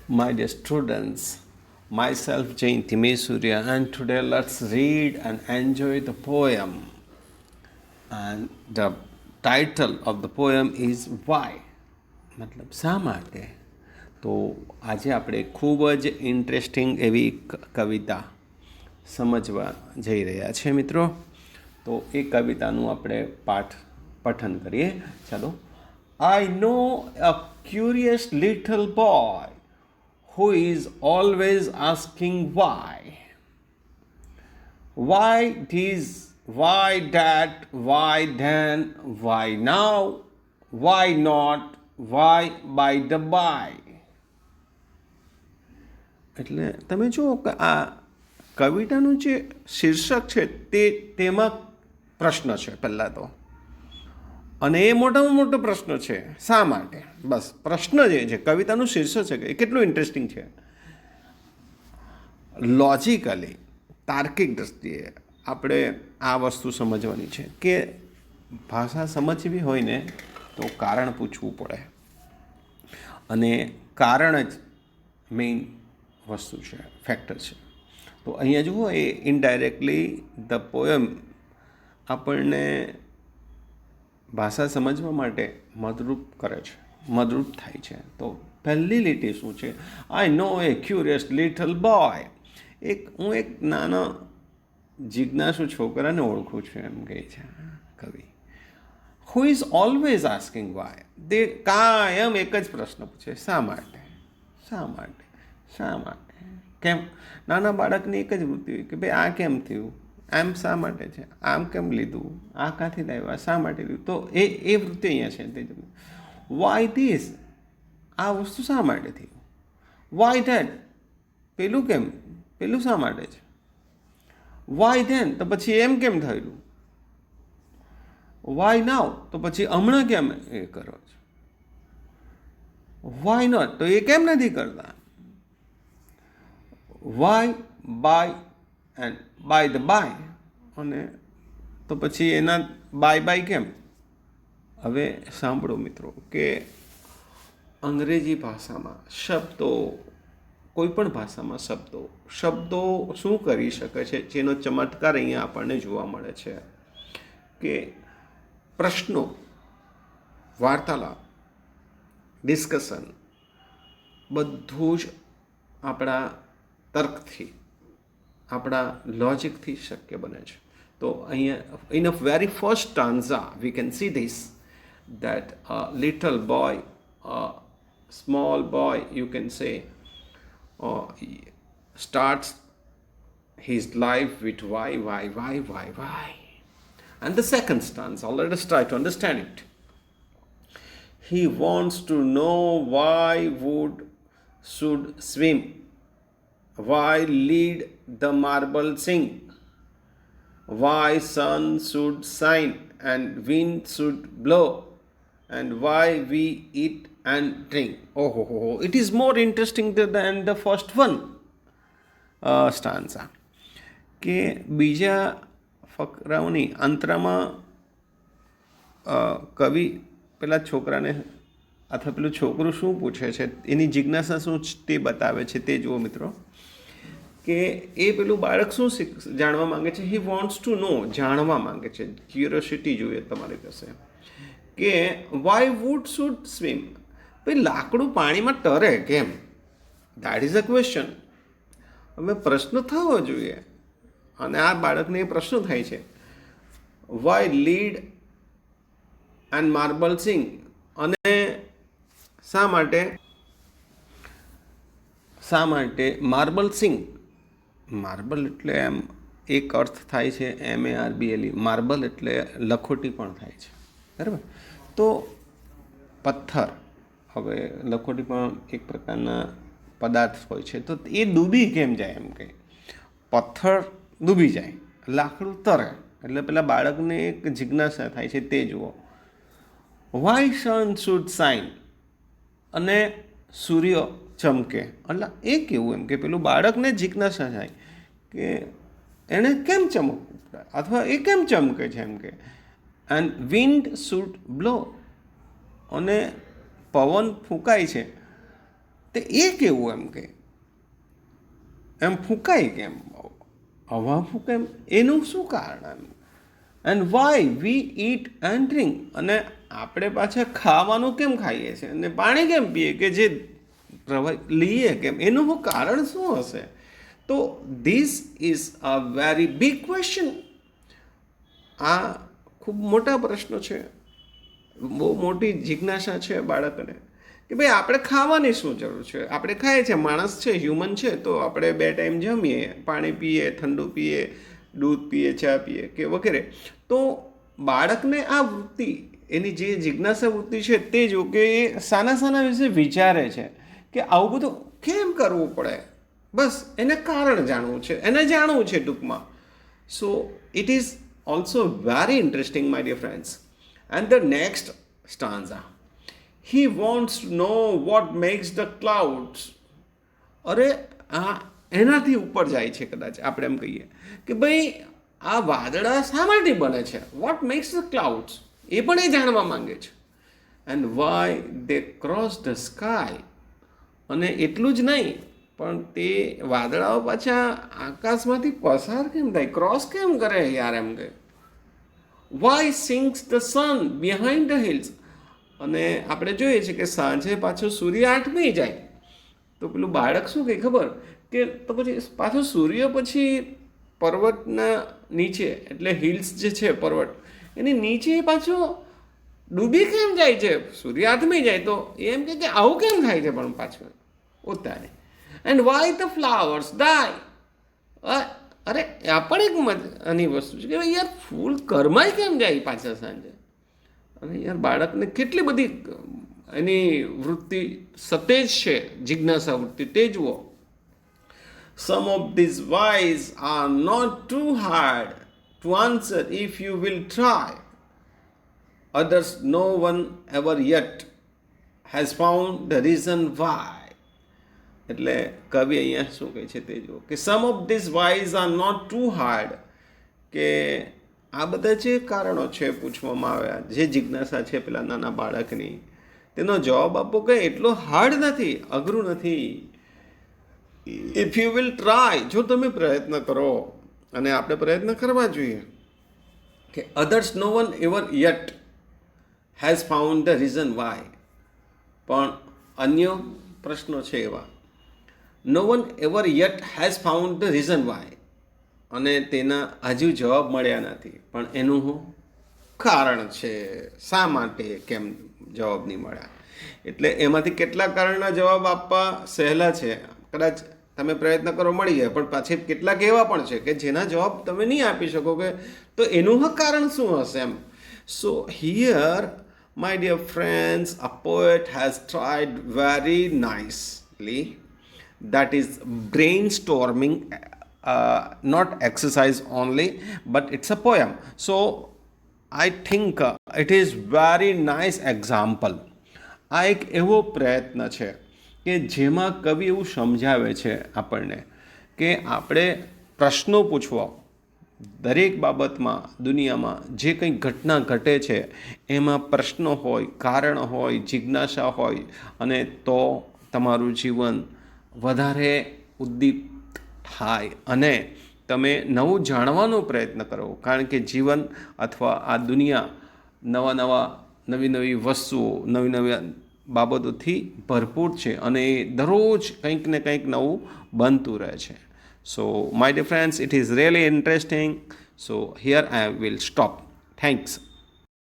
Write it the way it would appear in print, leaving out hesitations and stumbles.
My dear students, myself Jain Surya, and today let's read and enjoy the poem. And the title of the poem is Why? મતલબ શા માટે? તો આજે આપણે ખૂબ જ ઇન્ટરેસ્ટિંગ એવી કવિતા સમજવા જઈ રહ્યા છે મિત્રો. તો એ કવિતાનું આપણે પઠન કરીએ. ચાલો. I know a curious little boy who is always asking why. Why this, why that, why then, why now, why not, why by the by. એટલે તમે જુઓ કે આ કવિતાનું જે શીર્ષક છે તેમાં પ્રશ્ન છે પહેલાં તો, અને એ મોટામાં મોટો પ્રશ્ન છે શા માટે. બસ પ્રશ્ન જે છે, કવિતાનું શીર્ષક છે એ કેટલું ઇન્ટરેસ્ટિંગ છે. લોજિકલી તાર્કિક દૃષ્ટિએ આપણે આ વસ્તુ સમજવાની છે કે ભાષા સમજવી હોય ને તો કારણ પૂછવું પડે, અને કારણ જ મેઇન વસ્તુ છે, ફેક્ટર છે. તો અહીંયા જુઓ, એ ઇનડાયરેક્ટલી ધ પોયમ આપણને ભાષા સમજવા માટે મદદરૂપ કરે છે, મદદરૂપ થાય છે. તો પહેલી લીટી શું છે? આઈ નો એ ક્યુરિયસ લિટલ બોય. હું એક નાનો જિજ્ઞાસુ છોકરાને ઓળખું છું, એમ કહે છે કવિ. Who is always asking why. તે કાયમ એક જ પ્રશ્ન પૂછે, શા માટે, શા માટે, શા માટે, કેમ. નાના બાળકની એક જ વૃત્તિ હોય કે ભાઈ આ કેમ થયું, આમ શા માટે છે, આમ કેમ લીધું, આ ક્યાંથી લાવ્યા, શા માટે લીધું. તો એ વૃત્તિ અહીંયા છે. તે વાય ધીસ, આ વસ્તુ શા માટે થયું. વાય ધેટ, પેલું કેમ, પેલું શા માટે છે. વાય ધેન, તો પછી એમ કેમ થયેલું. વાય નાવ, તો પછી હમણાં કેમ એ કરો છો. વાય નોટ, તો એ કેમ નથી કરતા. Why by and by the by, અને તો પછી એના બાય કેમ. હવે સાંભળો મિત્રો કે અંગ્રેજી ભાષામાં શબ્દો, કોઈ પણ ભાષામાં શબ્દો શું કરી શકે છે, જેનો ચમત્કાર અહીંયા આપણને જોવા મળે છે કે પ્રશ્નો, વાર્તાલાપ, ડિસ્કશન બધું જ આપણા તર્કથી, આપણા લોજિકથી શક્ય બને છે. તો અહીંયા in a very first stanza we can see this that a little boy, a small boy, you can say, starts his life with why. And the second stanza, let us try to understand it. He wants to know why wood should swim, why lead the marble sing, why sun should shine and wind should blow, and why we eat and drink. It is more interesting than the first one stanza. કે બીજા ફકરાઓની અંતરામાં કવિ પેલા છોકરાને અથવા પેલું છોકરું શું પૂછે છે, એની જિજ્ઞાસા શું તે બતાવે છે. તે જુઓ મિત્રો કે એ પેલું બાળક શું જાણવા માંગે છે. હી વોન્ટ્સ ટુ નો, જાણવા માંગે છે, ક્યુરિયોસિટી જોઈએ તમારી પાસે કે વાય વુડ શુડ સ્વિમ, ભાઈ લાકડું પાણીમાં તરે કેમ. That is a question. હવે પ્રશ્ન થવો જોઈએ, અને આ બાળકને એ પ્રશ્ન થાય છે. વાય લીડ એન્ડ માર્બલ સિંગ, અને શા માટે માર્બલ સિંગ. માર્બલ એટલે એમ એક અર્થ થાય છે MARBLE, માર્બલ એટલે લખોટી પણ થાય છે, બરાબર. તો પથ્થર, હવે લખોટી પણ એક પ્રકારના પદાર્થ હોય છે. તો એ ડૂબી કેમ જાય, એમ કે પથ્થર ડૂબી જાય, લાકડું તરે. એટલે પેલા બાળકને એક જિજ્ઞાસા થાય છે. તે જુઓ, વાય સન શુડ શાઇન, અને સૂર્ય ચમકે. એટલે એ કેવું, એમ કે પેલું બાળકને જિજ્ઞાસા થાય કે એણે કેમ ચમકવું, અથવા એ કેમ ચમકે છે, એમ કે. એન્ડ વિન્ડ શુડ બ્લો, અને પવન ફૂંકાય છે તો એ કેવું એમ કે એમ ફૂંકાય કેમ, હવા ફૂંકાય એનું શું કારણ એમ, and why we eat and drink, અને આપણે પાછા ખાવાનું કેમ ખાઈએ છીએ અને પાણી કેમ પીએ કે જે લઈએ કેમ, એનું કારણ શું હશે? તો this is a very big question. આ ખૂબ મોટા પ્રશ્નો છે, બહુ મોટી જિજ્ઞાસા છે બાળકને કે ભાઈ આપણે ખાવાની શું જરૂર છે? આપણે ખાઈએ છીએ, માણસ છે, હ્યુમન છે, તો આપણે 2 ટાઈમ જમીએ, પાણી પીએ, ઠંડુ પીએ, દૂધ પીએ, ચા પીએ કે વગેરે. તો બાળકને આ વૃત્તિ, એની જે જિજ્ઞાસા વૃત્તિ છે તે જો કે એ સાના વિશે વિચારે છે કે આવું બધું કેમ કરવું પડે, બસ એને કારણ જાણવું છે, એને જાણવું છે ટૂંકમાં. So it is also very interesting my dear friends. And the next stanza, he wants to know what makes the clouds. અરે આ એનાથી ઉપર જાય છે, કદાચ આપણે એમ કહીએ કે ભાઈ આ વાદળા શા માટે બને છે, વોટ મેક્સ ધ ક્લાઉડ્સ, એ પણ એ જાણવા માંગે છે. And Y they cross the sky, અને એટલું જ નહીં પણ તે વાદળાઓ પાછા આકાશમાંથી પસાર કેમ થાય, ક્રોસ કેમ કરે યાર એમ કે. Why sinks the sun behind the hills, અને આપણે જોઈએ છીએ કે સાંજે પાછો સૂર્ય આઠમી જાય તો પેલું બાળક શું કહે ખબર, કે તો પછી પાછો સૂર્ય પછી પર્વતના નીચે, એટલે હિલ્સ જે છે પર્વત, એની નીચે પાછો ડૂબી કેમ જાય છે, સૂર્ય આથમી જાય તો એમ કે આવું કેમ થાય છે પણ પાછું ઉતારે. એન્ડ વાય ધ ફ્લાવર્સ ડાય, અરે આ પણ એક આની વસ્તુ છે કે ભાઈ યાર ફૂલ કરમાય કેમ જાય પાછા સાંજે. અને યાર બાળકને કેટલી બધી એની વૃત્તિ સતેજ છે, જિજ્ઞાસા વૃત્તિ, તે જુઓ. Some of these whys are not too hard to answer if you will try, others no one ever yet has found the reason why. એટલે કવિ અહીંયા શું કહે છે તે જુઓ કે some of these whys are not too hard, કે આ બધા જે કારણો છે પૂછવામાં આવ્યા, જે જિજ્ઞાસા છે પેલા નાના બાળકની, તેનો જવાબ આપવો કંઈ એટલો હાર્ડ નથી, અઘરું નથી. ઇફ યુ વિલ ટ્રાય, જો તમે પ્રયત્ન કરો, અને આપણે પ્રયત્ન કરવા જોઈએ કે others no one ever yet has found the reason why, પણ અન્ય પ્રશ્નો છે એવા, no one ever yet has found the reason why, અને તેના હજુ જવાબ મળ્યા નથી, પણ એનું શું કારણ છે, શા માટે કેમ જવાબ નહીં મળ્યા. એટલે એમાંથી કેટલાક કારણના જવાબ આપવા સહેલા છે, કદાચ તમે પ્રયત્ન કરો મળી જાય, પણ પાછી કેટલાક એવા પણ છે કે જેના જવાબ તમે નહીં આપી શકો, કે તો એનું કારણ શું હશે એમ. So here my dear friends, a poet has tried very nicely, that is brainstorming, not exercise only, but it's a poem. So I think it is very nice example. આ એક એવો પ્રયત્ન છે કે જેમાં કવિ એવું સમજાવે છે આપણને કે આપણે પ્રશ્નો પૂછવા, દરેક બાબતમાં દુનિયામાં જે કંઈ ઘટના ઘટે છે એમાં પ્રશ્નો હોય, કારણ હોય, જિજ્ઞાસા હોય, અને તો તમારું જીવન વધારે ઉદ્દીપ્ત થાય અને તમે નવું જાણવાનો પ્રયત્ન કરો. કારણ કે જીવન અથવા આ દુનિયા નવી વસ્તુઓ, નવી બાબતોથી ભરપૂર છે, અને એ દરરોજ કંઈક ને કંઈક નવું બનતું રહે છે. So my dear friends, it is really interesting. So here I will stop. Thanks.